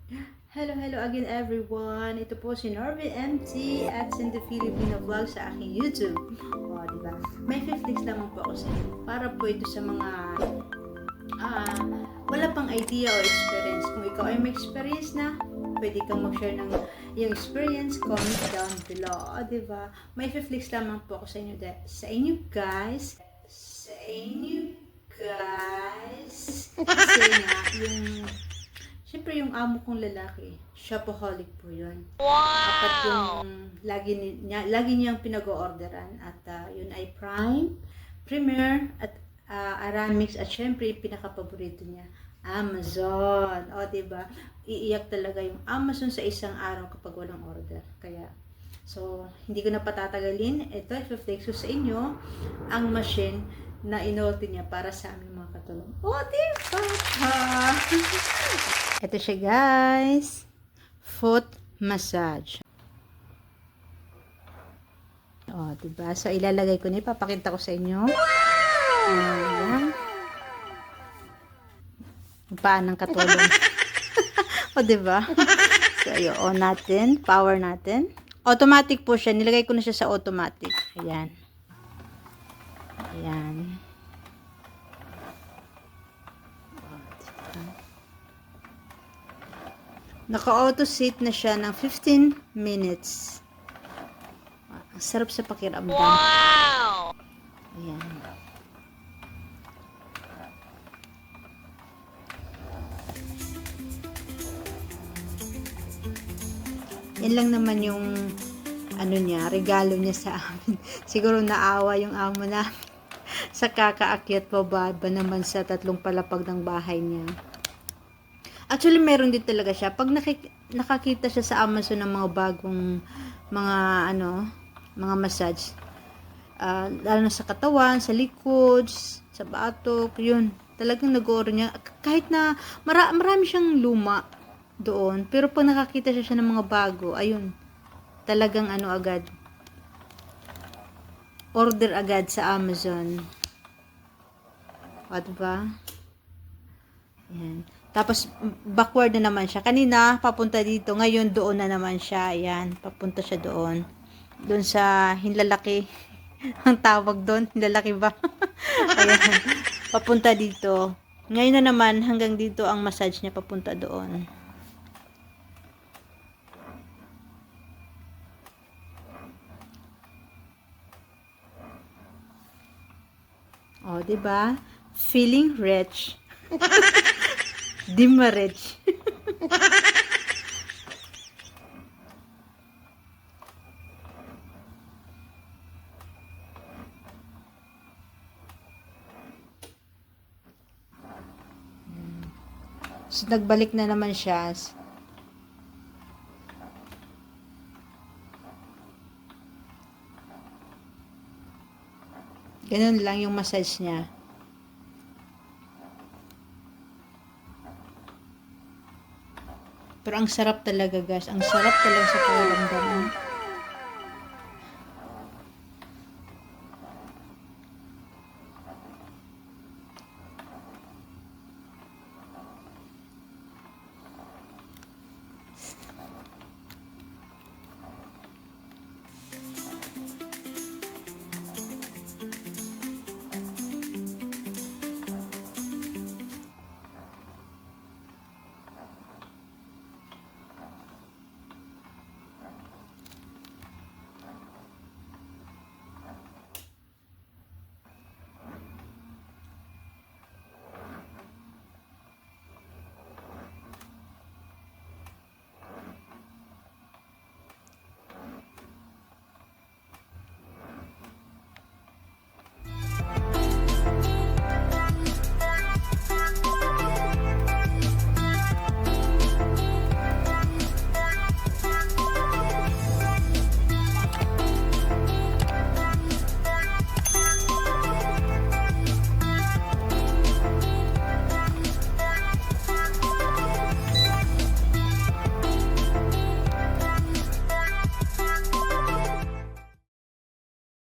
Hello again everyone. Ito po si Norvin MT at Cindy Filipino Vlog sa aking YouTube. O, diba? May 5 links naman po ako sa inyo. Para po ito sa mga wala pang idea o experience. Kung ikaw ay may experience na, pwede kang mag-share ng yung experience, comment down below. O, diba? May 5 links lamang po ako sa inyo. Sa inyo guys. Kasi nga, siyempre yung amo kong lalaki, shopaholic po yun. Apat yung lagi niyang pinag-o-orderan. At yun ay Prime, Premier, at Aramix, at syempre pinaka-paborito niya, Amazon. O, diba? Iiyak talaga yung Amazon sa isang araw kapag walang order. Kaya, so, hindi ko na patatagalin. Ito, i-flex ko sa inyo ang machine na inorder niya para sa aming mga katulong. O, diba? Ito siya guys. Foot massage. O, diba? So, ilalagay ko na. Ipapakita ko sa inyo. Ayan. Paan ng katulong. O, diba? So, on natin. Power natin. Automatic po siya. Nilagay ko na siya sa automatic. Ayan. Ayan. Naka-auto set na siya ng 15 minutes. Ang sarap sa pakiramdam. Wow! Ayan. Yan lang naman yung regalo niya sa amin. Siguro naawa yung amo namin sa kakaakyat pababa naman sa 3 palapag ng bahay niya. Actually, meron din talaga siya. Pag nakakita siya sa Amazon ng mga bagong mga massage, lalo na sa katawan, sa likod, sa batok, yun. Talagang nag-order niya. Kahit na marami siyang luma doon. Pero pag nakakita siya ng mga bago, ayun. Talagang agad. Order agad sa Amazon. O, diba? Ayan. Tapos, backward na naman siya. Kanina, papunta dito. Ngayon, doon na naman siya. Ayan. Papunta siya doon. Doon sa hinlalaki. Ang tawag doon. Hinlalaki ba? Ayan. Papunta dito. Ngayon na naman, hanggang dito ang massage niya papunta doon. O, diba? Feeling rich. Di ma-rich. So, nagbalik na naman siya. Ganun lang yung massage niya. Pero ang sarap talaga guys. Ang sarap talaga sa pakiramdam.